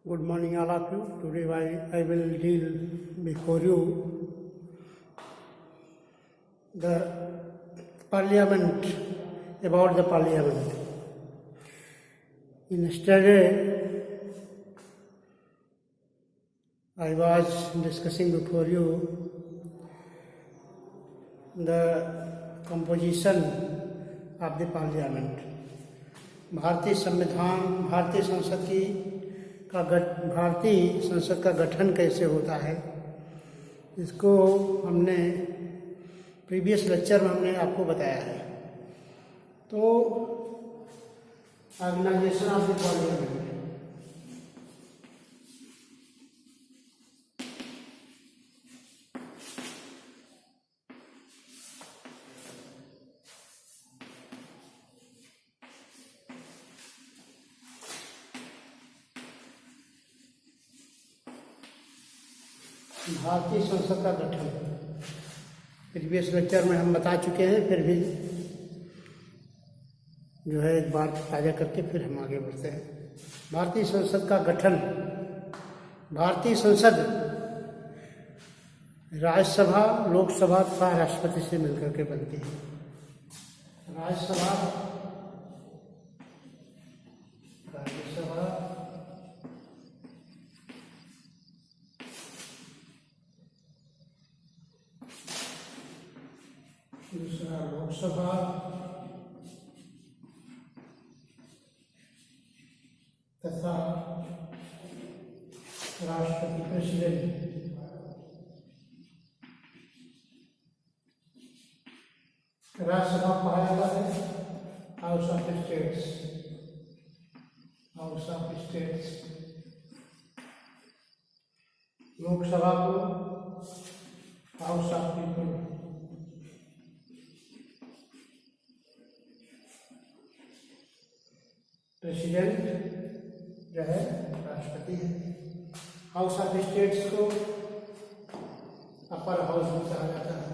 Good morning, all of you. Today I will deal before you the parliament, about the parliament. Yesterday I was discussing before you the composition of the parliament. भारतीय संसद का गठन कैसे होता है, इसको हमने प्रीवियस लेक्चर में हमने आपको बताया है। तो ऑर्गेनाइजेशन ऑफ द पार्लियामेंट, भारतीय संसद का गठन प्रीवियस लेक्चर में हम बता चुके हैं, फिर भी जो है एक बार ताज़ा करके फिर हम आगे बढ़ते हैं। भारतीय संसद का गठन, भारतीय संसद राज्यसभा, लोकसभा तथा राष्ट्रपति से मिलकर के बनती है। राज्यसभा, दूसरा लोकसभा, तथा राष्ट्रपति प्रेसिडेंट। राज्यसभा कहा जाता है house of states, house of states. Lok Sabha को हाउस ऑफ पीपल। प्रेसिडेंट जो है राष्ट्रपति है। हाउस ऑफ स्टेट्स को अपर हाउस भी कहा जाता है,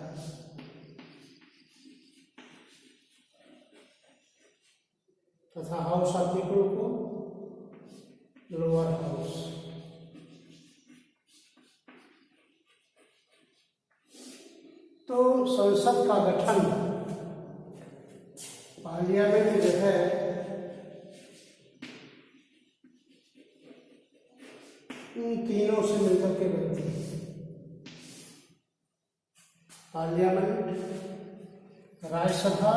तथा हाउस ऑफ पीपल को लोअर हाउस। तो संसद का गठन, पार्लियामेंट जो है इन तीनों से मिलकर के बनती है। पार्लियामेंट, राज्यसभा,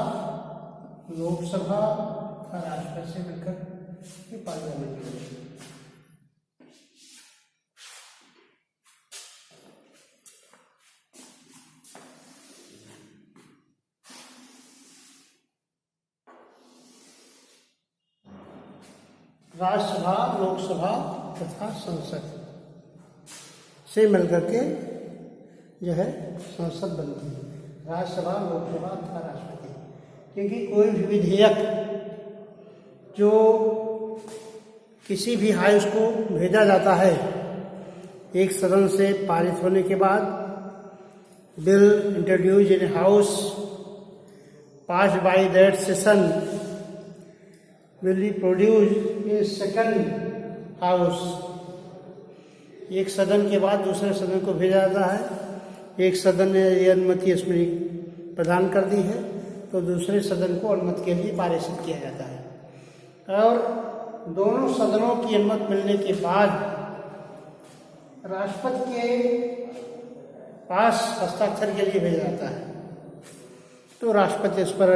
लोकसभा और राष्ट्रपति से मिलकर ये पार्लियामेंट बनती है। राज्यसभा, लोकसभा तथा संसद से मिलकर के जो है संसद बनती है। राज्यसभा, लोकसभा तथा राष्ट्रपति, क्योंकि कोई भी विधेयक जो किसी भी हाउस को भेजा जाता है, एक सदन से पारित होने के बाद bill introduce in house passed by that session will be produced in second house. एक सदन के बाद दूसरे सदन को भेजा जाता है। एक सदन ने यह अनुमति इसमें प्रदान कर दी है तो दूसरे सदन को अनुमति के लिए पारित किया जाता है, और दोनों सदनों की अनुमति मिलने के बाद राष्ट्रपति के पास हस्ताक्षर के लिए भेजा जाता है। तो राष्ट्रपति इस पर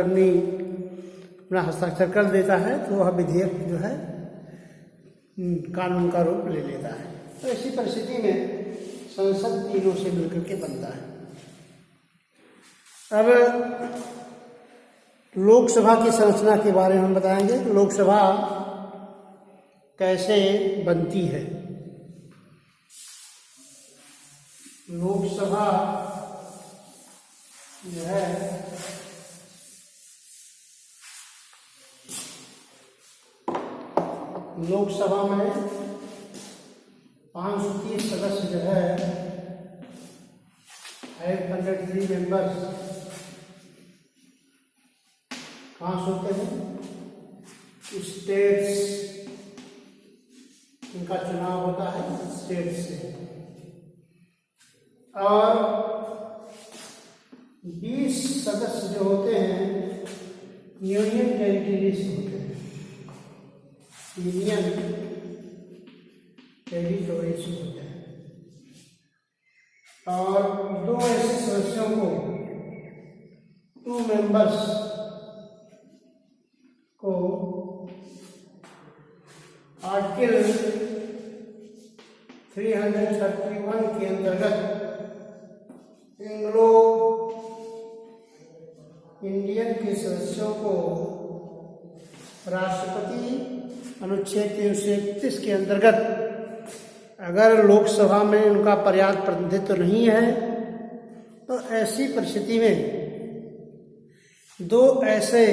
अपना हस्ताक्षर कर देता है, तो वह विधेयक जो है कानून का रूप ले लेता है। तो ऐसी परिस्थिति में संसद तीनों से मिलकर के बनता है। अब लोकसभा की संरचना के बारे में हम बताएंगे कि लोकसभा कैसे बनती है। लोकसभा जो है लोकसभा में 530 सदस्य जो है 503 मेंबर्स कहाँ से होते हैं? स्टेट्स इनका चुनाव होता है स्टेट से, और 20 सदस्य जो होते हैं यूनियन टेरिटरीज होते हैं, यूनियन टेरिटरीज होते हैं, और 2 ऐसे सदस्यों को 2 मेंबर्स को आर्टिकल 331 के अंतर्गत एंग्लो इंडियन के सदस्यों को राष्ट्रपति अनुच्छेद 331 के अंतर्गत अगर लोकसभा में उनका पर्याप्त प्रतिनिधित्व नहीं है तो ऐसी परिस्थिति में 2 ऐसे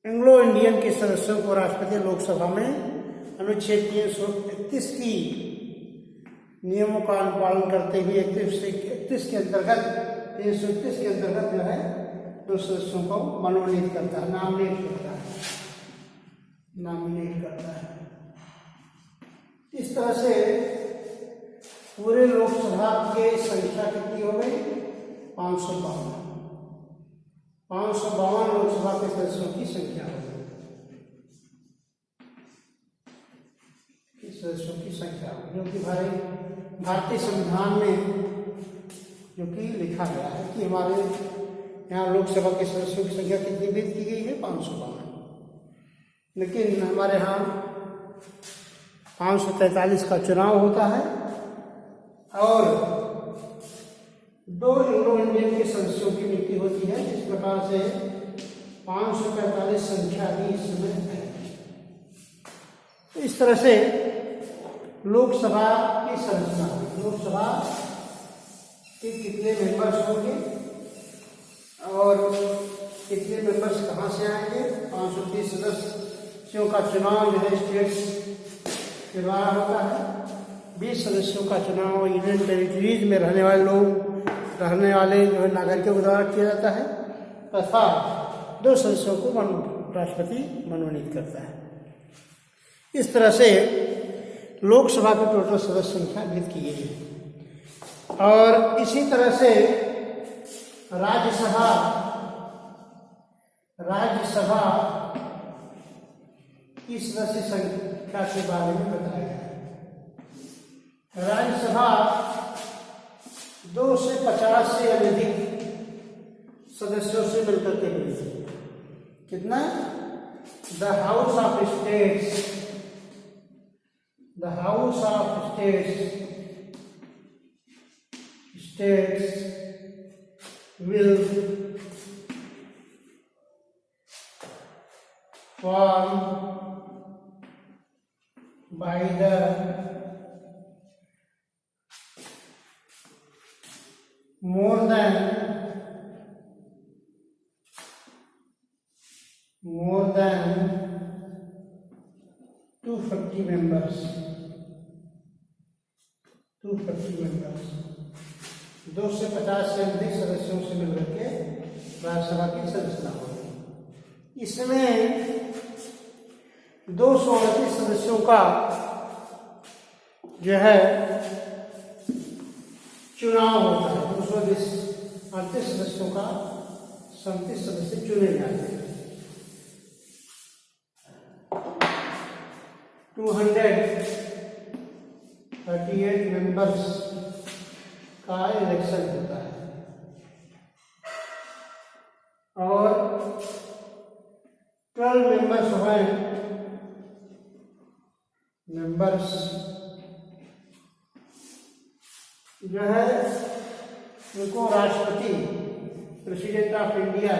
एंग्लो इंडियन के सदस्यों को राष्ट्रपति लोकसभा में अनुच्छेद 331 की नियमों का अनुपालन करते हुए 331 के अंतर्गत 331 के अंतर्गत जो है 2 सदस्यों को मनोनीत करता है, नॉमिनेट करता है। इस तरह से पूरे लोकसभा के संख्या कितनी हो गई? 552 लोकसभा के सदस्यों की संख्या हो गई, सदस्यों की संख्या जो कि भारतीय संविधान में जो कि लिखा गया है कि हमारे यहाँ लोकसभा के सदस्यों की संख्या कितनी व्यक्त की गई है? 552। लेकिन हमारे यहाँ 543 का चुनाव होता है और 2 एंग्लो इंडियन के सदस्यों की नियुक्ति होती है। इस प्रकार से 545 संख्या भी इस समय है। इस तरह से लोकसभा की संरचना, लोकसभा के कितने मेंबर्स होंगे और कितने मेंबर्स कहाँ से आएंगे? 530 सदस्यों का चुनाव जो है स्टेट्स के द्वारा होता है। 20 सदस्यों का चुनाव यूनियन टेरिटरीज में रहने वाले जो है नागरिकों के द्वारा किया जाता है, तथा 2 सदस्यों को राष्ट्रपति मनोनीत करता है। इस तरह से लोकसभा की टोटल सदस्य संख्या व्यक्त की गई है। और इसी तरह से राज्यसभा की सदस्य संख्या के बारे में बताया गया है। राज्यसभा 2 से 50 से अधिक सदस्यों से मिलकर के बनी है। कितना? The house of states will form by the more than 250 members 2 से 50 से अधिक सदस्यों से मिलकर के राज्यसभा की संरचना होगी। इसमें 238 सदस्यों का जो है चुनाव होता है। 238 सदस्यों का 37 सदस्य चुने जाते हैं। 238 मेंबर्स का इलेक्शन होता है और 12 मेंबर्स जो है उनको राष्ट्रपति प्रेसिडेंट ऑफ इंडिया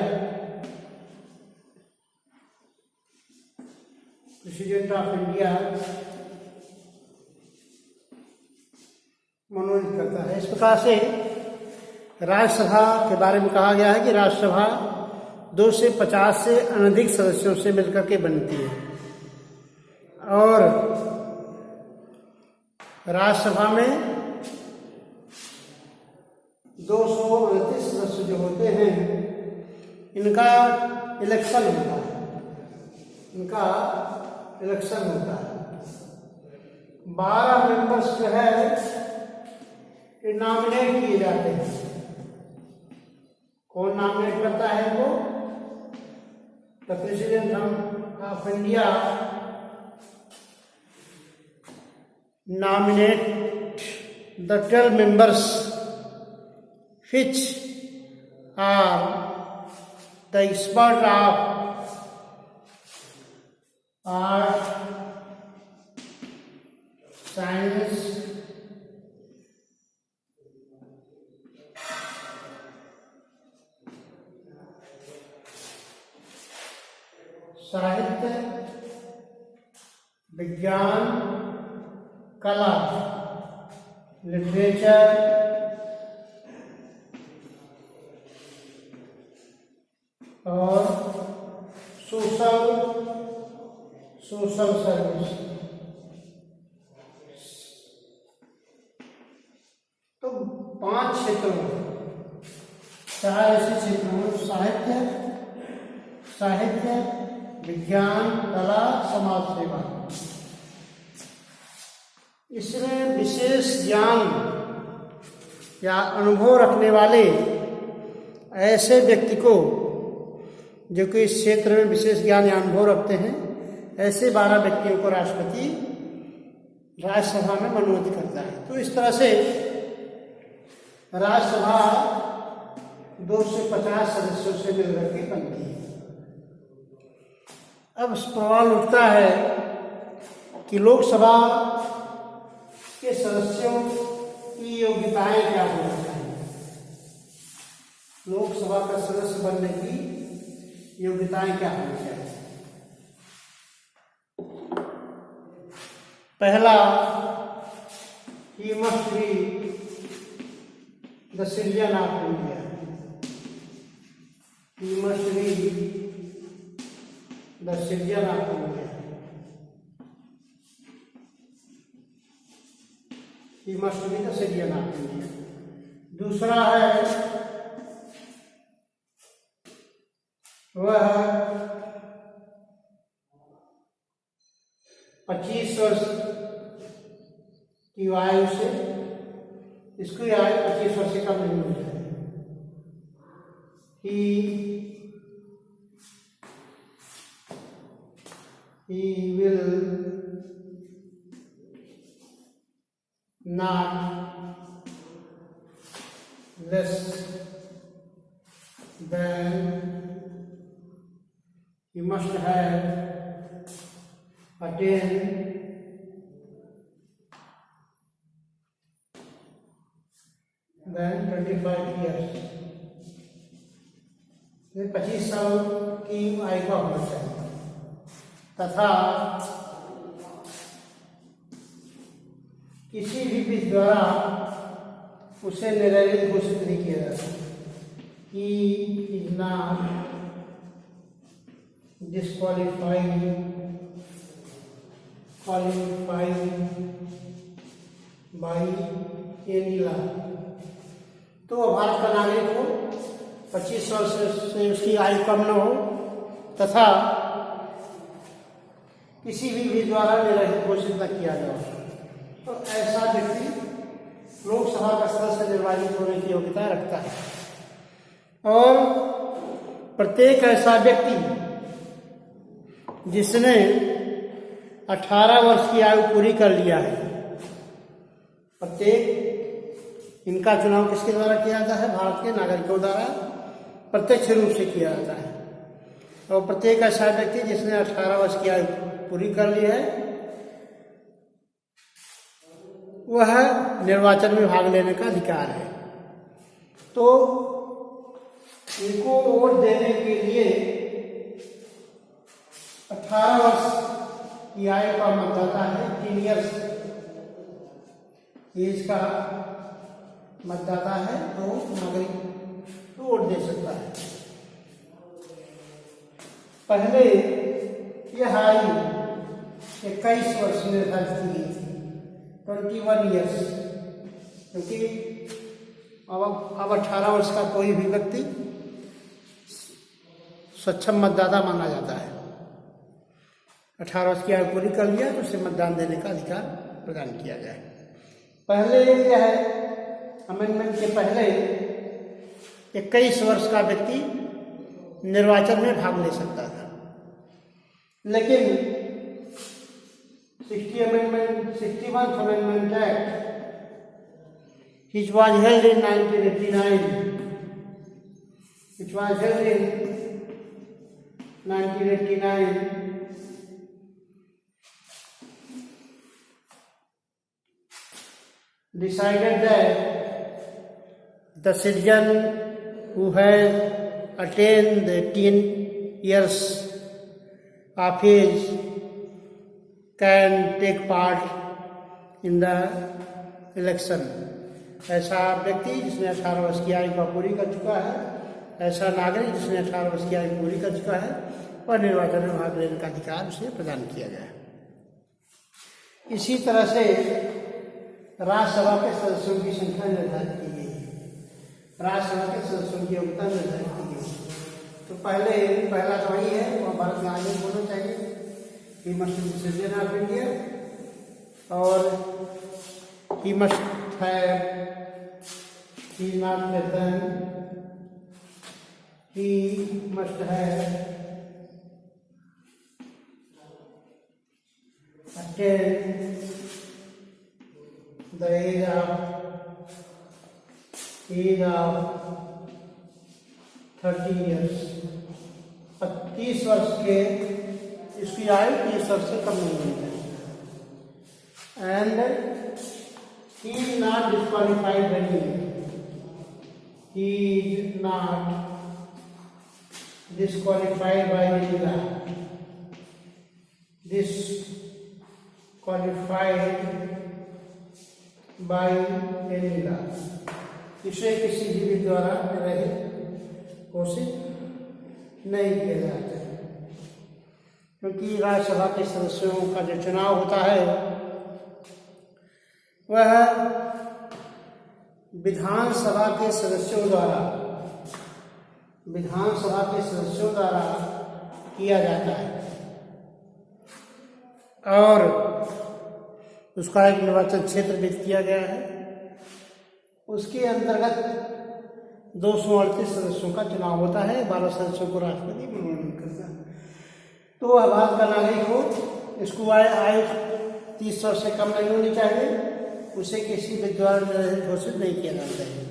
मनोनीत करता है। इस प्रकार से राज्यसभा के बारे में कहा गया है कि राज्यसभा 2 से 50 से अनधिक सदस्यों से मिलकर के बनती है और राज्यसभा में 229 सदस्य जो होते हैं इनका इलेक्शन होता है। 12 मेंबर्स जो है ये नॉमिनेट किए जाते हैं। कौन नॉमिनेट करता है वो? The president of India nominate the 12 members which are the expert of art, science, साहित्य, विज्ञान, कला, लिटरेचर और सोशल सर्विस। तो 5 क्षेत्रों, 4 ऐसे क्षेत्रों, साहित्य, विज्ञान, कला, समाज सेवा, इसमें विशेष ज्ञान या अनुभव रखने वाले ऐसे व्यक्ति को, जो कि इस क्षेत्र में विशेष ज्ञान या अनुभव रखते हैं, ऐसे 12 व्यक्तियों को राष्ट्रपति राज्यसभा में मनोनीत करता है। तो इस तरह से राज्यसभा 2 से 50 सदस्यों से मिलकर के बनती है। अब सवाल उठता है कि लोकसभा के सदस्यों की योग्यताएं क्या होनी चाहिए? लोकसभा का सदस्य बनने की योग्यताएं क्या होनी चाहिए? पहला, he must be the citizen of India. He must be the citizen of India. He must be the citizen of India. दूसरा है वह 25 वर्ष की आयु से, इसकी आयु 25 वर्ष से कम नहीं होनी चाहिए। He will not less than, he must have attained than 25 years, 25 साल की आयु का होना चाहिए। तथा किसी भी विधि द्वारा उसे निरस्त घोषित नहीं किया जाता। He is not disqualified by any law। तो भारत का नागरिक हो, 25 वर्ष से उसकी आयु कम न हो तथा किसी भी विधि द्वारा निरस्त घोषित न किया जाए, तो ऐसा व्यक्ति लोकसभा का सदस्य निर्वाचित होने की योग्यता रखता है। और प्रत्येक ऐसा व्यक्ति जिसने 18 वर्ष की आयु पूरी कर लिया है, प्रत्येक, इनका चुनाव किसके द्वारा किया जाता है? भारत के नागरिकों द्वारा प्रत्यक्ष रूप से किया जाता है। और प्रत्येक ऐसा व्यक्ति जिसने 18 वर्ष की आयु पूरी कर ली है, वह निर्वाचन में भाग लेने का अधिकार है। तो इनको वोट देने के लिए 18 वर्ष की आयु का मतदाता है, 3 इयर्स एज का मतदाता है, तो नागरिक वोट दे सकता है। पहले यह आयु 21 वर्ष निर्धारित की गई थी, 21 ईयर्स, क्योंकि अब 18 वर्ष का कोई भी व्यक्ति सक्षम मतदाता माना जाता है। 18 वर्ष की आयु पूरी कर लिया तो उसे मतदान देने का अधिकार प्रदान किया गया है। पहले क्या है, अमेंडमेंट के पहले 21 वर्ष का व्यक्ति निर्वाचन में भाग ले सकता था, लेकिन 61th Amendment Act, which was held in 1989, decided that the citizen who has attained the 18 years of age can take part in the election. ऐसा व्यक्ति जिसने 18 वर्ष की आयु का पूरी कर चुका है, ऐसा नागरिक जिसने 18 वर्ष की आयु पूरी कर चुका है, वह निर्वाचन में भाग लेने का अधिकार उसे प्रदान किया गया है। इसी तरह से राज्यसभा के सदस्यों की संख्या निर्धारित की गई है। राज्यसभा के सदस्यों की योग्यता निर्धारित की गई है। तो पहला तो वही है, वह भारत नागरिक होना चाहिए, he must be citizen of India, और he must have, he is not less than, he must have attained the age of 30 years, 30 वर्ष के, इसकी आयु 30 वर्ष से कम नहीं होनी चाहिए। And he is not disqualified by any, he is not disqualified by any law, disqualified by any law, इसे किसी भी द्वारा रहित घोषित नहीं किया जाता है। क्योंकि राज्यसभा के सदस्यों का जो चुनाव होता है वह विधानसभा के सदस्यों द्वारा किया जाता है, और उसका एक निर्वाचन क्षेत्र भी किया गया है। उसके अंतर्गत 238 सदस्यों का चुनाव होता है, 12 सदस्यों को राष्ट्रपति मनोनीत करता है। तो वह भारत का नागरिक हो, इसको आयु 30 वर्ष से कम नहीं होनी चाहिए, उसे किसी भी द्वारा घोषित नहीं किया जाना चाहिए।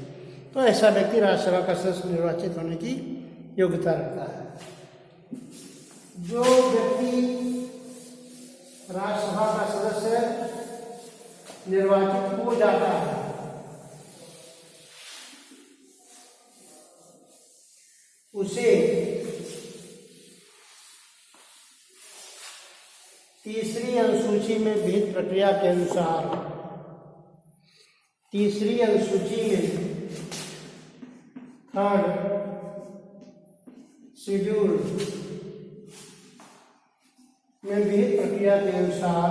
तो ऐसा व्यक्ति राज्यसभा का सदस्य निर्वाचित होने की योग्यता रखता है। जो व्यक्ति राज्यसभा का सदस्य निर्वाचित हो जाता है, उसे तीसरी अनुसूची में विहित प्रक्रिया के अनुसार, तीसरी अनुसूची में थर्ड शेड्यूल में विहित प्रक्रिया के अनुसार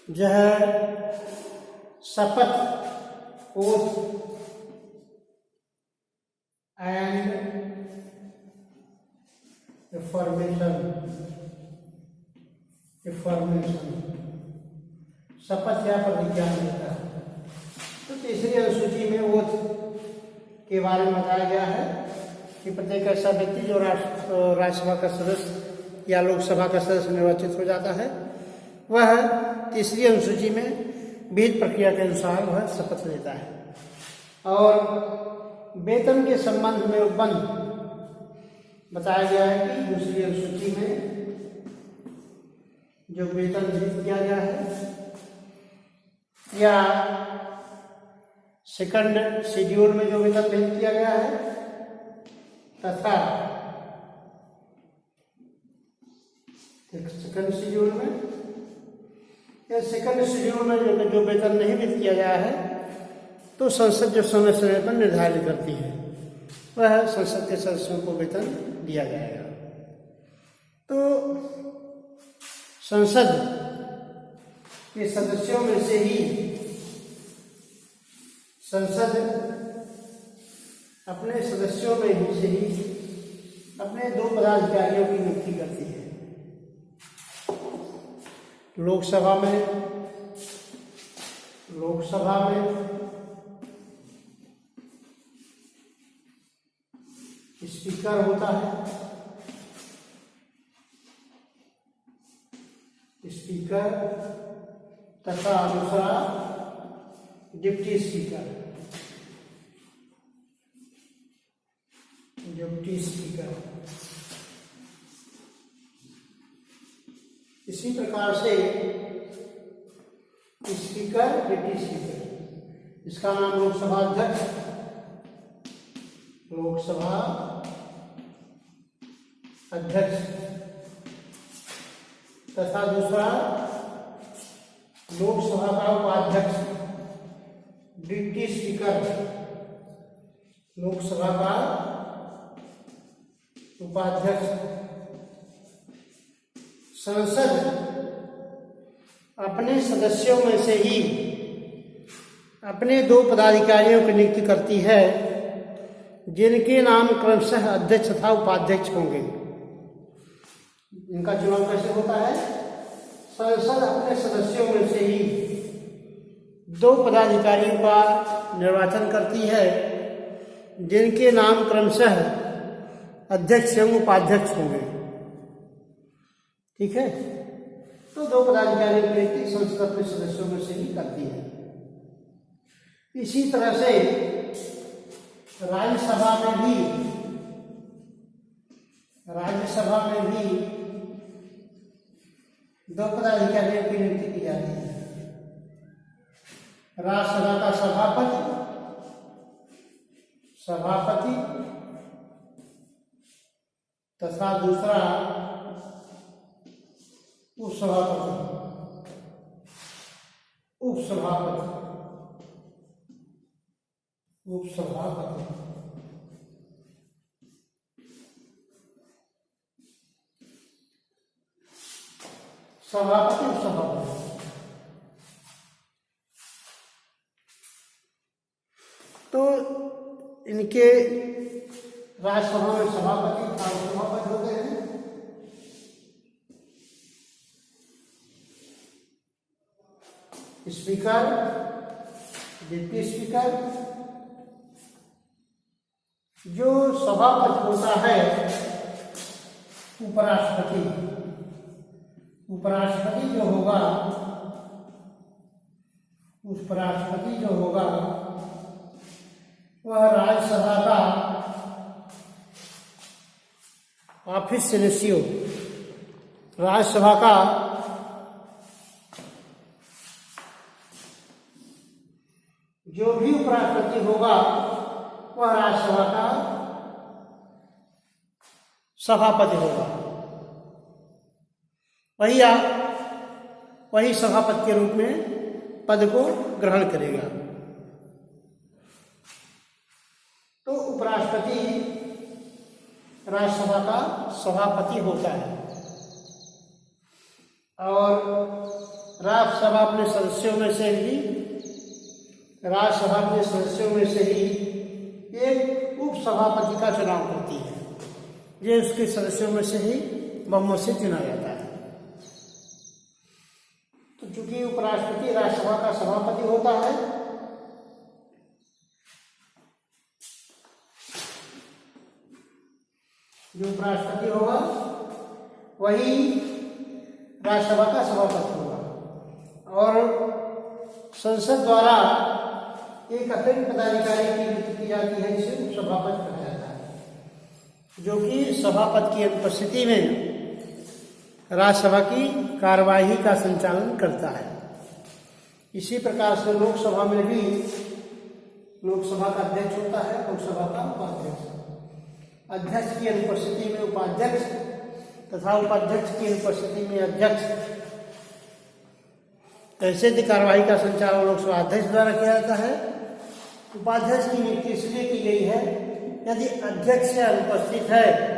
जो है शपथ, ओथ एंड शपथ या प्रतिज्ञा देता है। तो तीसरी अनुसूची में ओथ के बारे में बताया गया है कि प्रत्येक ऐसा व्यक्ति जो राज्यसभा का सदस्य या लोकसभा का सदस्य निर्वाचित हो जाता है, वह तीसरी अनुसूची में विहित प्रक्रिया के अनुसार वह शपथ लेता है। और वेतन के संबंध में उपबंध बताया गया है कि दूसरी अनुसूची में जो वेतन विहित किया गया है या सेकंड शेड्यूल में जो वेतन विहित किया गया है तथा सेकंड शेड्यूल में या सेकंड शेड्यूल में जो वेतन नहीं विहित किया गया है, तो संसद जो समय समय पर निर्धारित करती है, वह संसद के सदस्यों को वेतन दिया जाएगा। तो संसद के सदस्यों में से ही संसद अपने सदस्यों में से ही अपने 2 पदाधिकारियों की नियुक्ति करती है। लोकसभा में स्पीकर होता है, स्पीकर तथा दूसरा डिप्टी स्पीकर। इसी प्रकार से स्पीकर, डिप्टी स्पीकर, इसका नाम लोकसभा अध्यक्ष, लोकसभा अध्यक्ष तथा दूसरा लोकसभा का उपाध्यक्ष, डिप्टी स्पीकर, लोकसभा का उपाध्यक्ष। संसद अपने सदस्यों में से ही अपने 2 पदाधिकारियों की नियुक्ति करती है, जिनके नाम क्रमशः अध्यक्ष तथा उपाध्यक्ष होंगे। इनका चुनाव कैसे होता है? संसद अपने सदस्यों में से ही 2 पदाधिकारियों का निर्वाचन करती है, जिनके नाम क्रमशः अध्यक्ष एवं उपाध्यक्ष होंगे। ठीक है, तो 2 पदाधिकारियों की नियुक्ति संसद अपने सदस्यों में से ही करती है। इसी तरह से राज्यसभा में भी 2 पदाधिकारियों की नियुक्ति की जाती है। राज्यसभा का सभापति तथा दूसरा उपसभापति। सभापति, उपसभापति। तो इनके राज्यसभा में सभापति और उपसभापति होते हैं। Speaker, deputy speaker. जो सभापति होता है उपराष्ट्रपति जो होगा, उपराष्ट्रपति जो होगा वह राज्यसभा का ऑफिस रेशियो, राज्यसभा का जो भी उपराष्ट्रपति होगा वह राज्यसभा का सभापति होगा। वही सभापति के रूप में पद को ग्रहण करेगा। तो उपराष्ट्रपति राज्यसभा का सभापति होता है और राज्यसभा अपने सदस्यों में से ही एक उपसभापति का चुनाव करती है। ये उसके सदस्यों में से ही बहुमत से चुना जाता है। तो चूंकि उपराष्ट्रपति राज्यसभा का सभापति होता है, जो उपराष्ट्रपति होगा वही राज्यसभा का सभापति होगा और संसद द्वारा एक अतिरिक्त पदाधिकारी की नियुक्ति की जाती है, जिसे उपसभापति कहा जाता है, जो कि सभापति की अनुपस्थिति में राज्यसभा की कार्यवाही का संचालन करता है। इसी प्रकार से लोकसभा में भी लोकसभा का अध्यक्ष होता है, लोकसभा का उपाध्यक्ष। अध्यक्ष की अनुपस्थिति में उपाध्यक्ष तथा उपाध्यक्ष की अनुपस्थिति में अध्यक्ष। ऐसे कार्यवाही का संचालन लोकसभा अध्यक्ष द्वारा किया जाता है। उपाध्यक्ष की नियुक्ति इसलिए की गई है, यदि अध्यक्ष अनुपस्थित है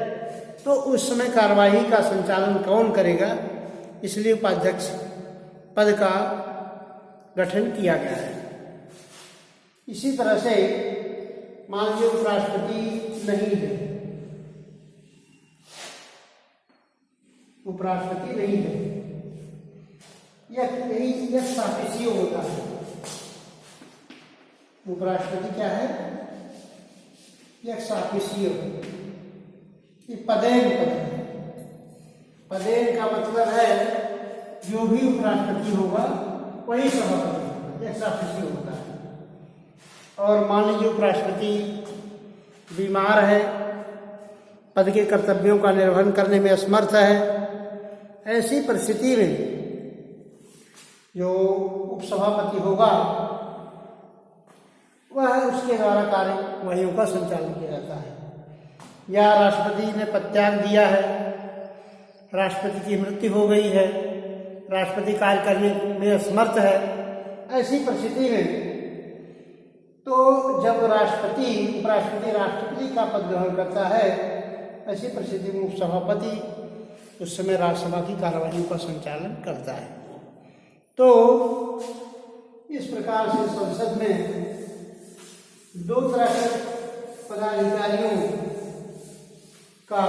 तो उस समय कार्यवाही का संचालन कौन करेगा, इसलिए उपाध्यक्ष पद का गठन किया गया है। इसी तरह से मान लीजिए उपराष्ट्रपति नहीं है, यह साफिसियो होता है। उपराष्ट्रपति क्या है? यह ऑफिसियो। ये पदेन पद है। पदेन का मतलब है जो भी उपराष्ट्रपति होगा वही सभापति होगा, यह ऑफिसियो होता है। और मान लीजिए उपराष्ट्रपति बीमार है, पद के कर्तव्यों का निर्वहन करने में असमर्थ है, ऐसी परिस्थिति में जो उपसभापति होगा वह उसके द्वारा कार्यवाहियों का संचालन किया जाता है। या राष्ट्रपति ने पदत्याग दिया है, राष्ट्रपति की मृत्यु हो गई है, राष्ट्रपति कार्य करने में असमर्थ है, ऐसी परिस्थिति में तो जब उपराष्ट्रपति राष्ट्रपति का पद ग्रहण करता है, ऐसी परिस्थिति में उपसभापति उस समय राज्यसभा की कार्यवाही का संचालन करता है। तो इस प्रकार से संसद में दो तरह के पदाधिकारियों का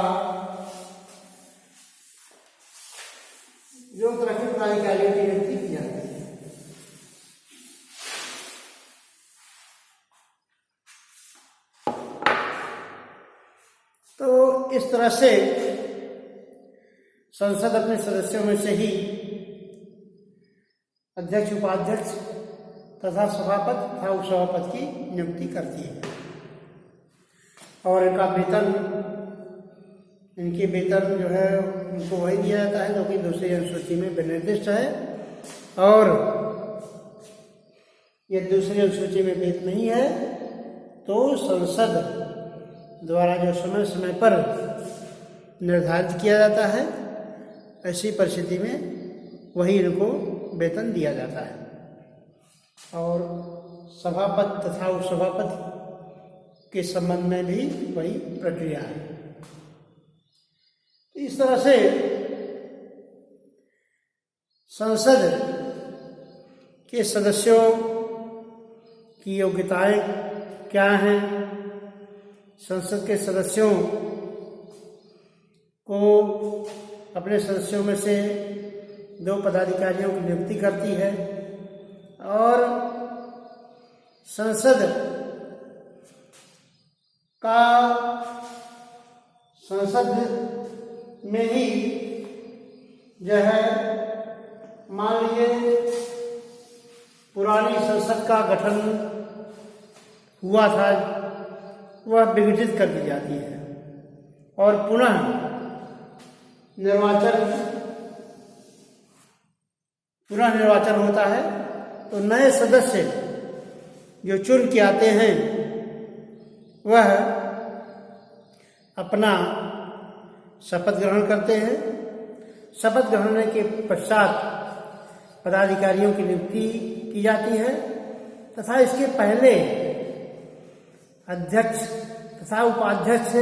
की नियुक्ति की जाती है। तो इस तरह से संसद अपने सदस्यों में से ही अध्यक्ष, उपाध्यक्ष तथा सभापति तथा उपसभापति की नियुक्ति करती है। और इनके वेतन जो है उनको वही दिया जाता है जो कि दूसरी अनुसूची में विनिर्दिष्ट है। और ये दूसरी अनुसूची में भेद नहीं है तो संसद द्वारा जो समय समय पर निर्धारित किया जाता है, ऐसी परिस्थिति में वही इनको वेतन दिया जाता है। और सभापति तथा उपसभापति के संबंध में भी वही प्रक्रिया है। इस तरह से संसद के सदस्यों की योग्यताएं क्या हैं, संसद के सदस्यों को अपने सदस्यों में से दो पदाधिकारियों की नियुक्ति करती है। और संसद में ही जो है, मान लीजिए पुरानी संसद का गठन हुआ था, वह विघटित कर दी जाती है और पुनः निर्वाचन होता है। तो नए सदस्य जो चुन के आते हैं वह अपना शपथ ग्रहण करते हैं। शपथ ग्रहण के पश्चात पदाधिकारियों की नियुक्ति की जाती है तथा इसके पहले अध्यक्ष तथा उपाध्यक्ष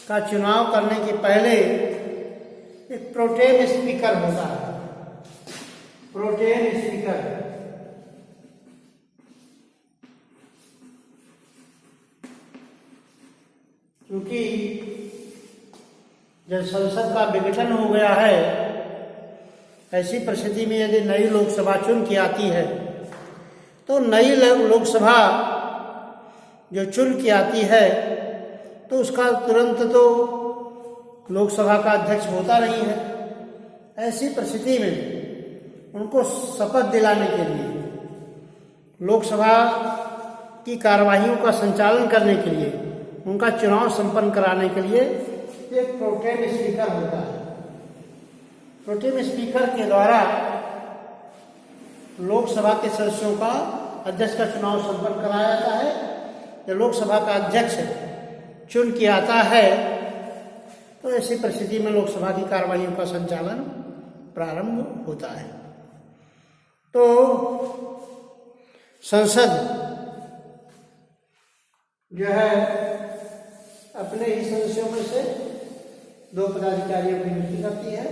का चुनाव करने के पहले एक प्रोटेम स्पीकर होता है। प्रोटेम स्पीकर क्योंकि जब संसद का विघटन हो गया है, ऐसी परिस्थिति में यदि नई लोकसभा चुन के आती है तो नई लोकसभा जो चुन के आती है तो उसका तुरंत तो लोकसभा का अध्यक्ष होता नहीं है। ऐसी परिस्थिति में उनको शपथ दिलाने के लिए, लोकसभा की कार्यवाहियों का संचालन करने के लिए, उनका चुनाव संपन्न कराने के लिए एक प्रोटेम स्पीकर होता है। प्रोटेम स्पीकर के द्वारा लोकसभा के सदस्यों का अध्यक्ष का चुनाव संपन्न कराया जाता है। जब लोकसभा का अध्यक्ष चुन के आता है तो ऐसी परिस्थिति में लोकसभा की कार्यवाहियों का संचालन प्रारंभ होता है। तो संसद जो है अपने ही सदस्यों में से दो पदाधिकारियों की नियुक्ति करती है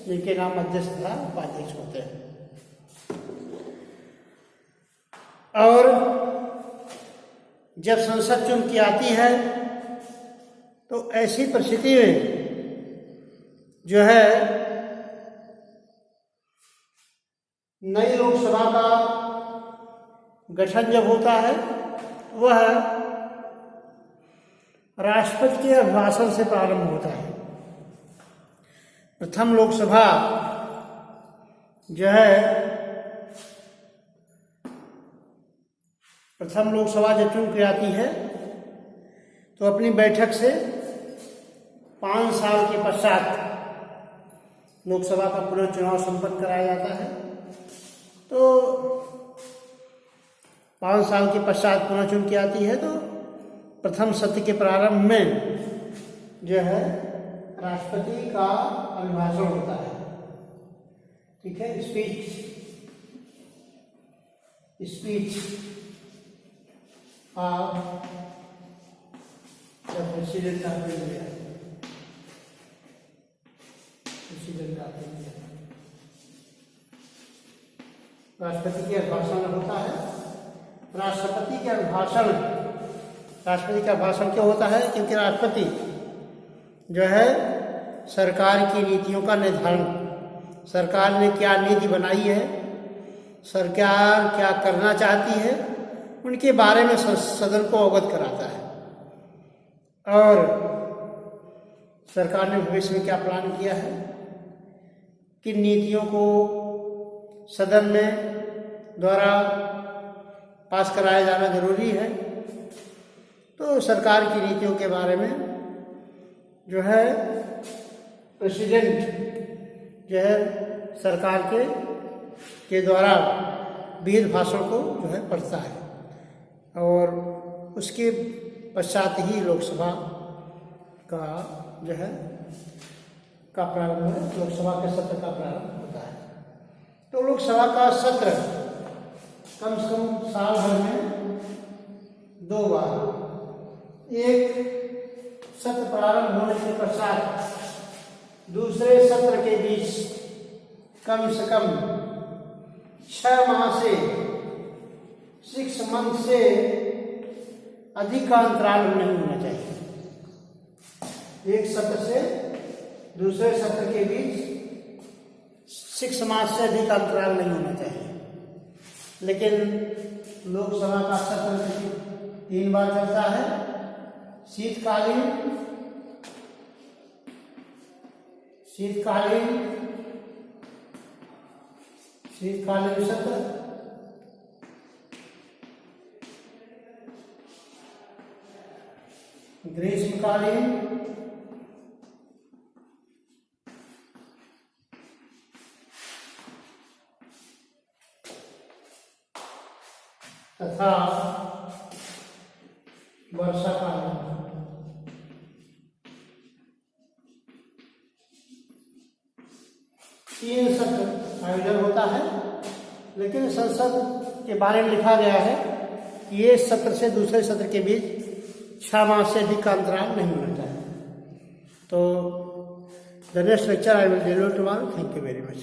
जिनके नाम अध्यक्ष तथा उपाध्यक्ष होते हैं। और जब संसद चुन के आती है तो ऐसी परिस्थिति में जो है नई लोकसभा का गठन जब होता है वह राष्ट्रपति के अभिभाषण से प्रारंभ होता है। प्रथम लोकसभा जो चुन के आती है तो अपनी बैठक से 5 साल के पश्चात लोकसभा का पुनर्चुनाव संपन्न कराया जाता है। तो 5 साल के पश्चात पुनः चुन के आती है तो प्रथम सत्र के प्रारंभ में जो है राष्ट्रपति का अभिभाषण होता है। ठीक है, speech of the president of India, राष्ट्रपति के अभिभाषण होता है। राष्ट्रपति का भाषण क्यों होता है? क्योंकि राष्ट्रपति जो है सरकार की नीतियों का निर्धारण, सरकार ने क्या नीति बनाई है, सरकार क्या करना चाहती है, उनके बारे में सदन को अवगत कराता है। और सरकार ने भविष्य में क्या प्लान किया है, किन नीतियों को सदन में द्वारा पास कराया जाना जरूरी है। तो सरकार की नीतियों के बारे में जो है प्रेसिडेंट जो है सरकार के द्वारा विहित भाषण को जो है पढ़ता है और उसके पश्चात ही लोकसभा का जो है का प्रारंभ है, लोकसभा के सत्र का प्रारंभ होता है। तो लोकसभा का सत्र कम से कम साल भर में 2 बार, एक सत्र प्रारंभ होने के पश्चात दूसरे सत्र के बीच कम से कम 6 माह से 6 मंथ से अधिक का अंतराल नहीं होना चाहिए। एक सत्र से दूसरे सत्र के बीच 6 माह से अधिक अंतराल नहीं होना चाहिए। लेकिन लोकसभा का सत्र 3 बार चलता है, शीतकालीन सत्र, ग्रीष्मकालीन तथा वर्षाकालीन। 3 सत्र आयोजन होता है। लेकिन संसद के बारे में लिखा गया है कि ये सत्र से दूसरे सत्र के बीच 6 माह से अधिक का अंतराल नहीं होना चाहिए। तो the next lecture I will deliver tomorrow. Thank you very much.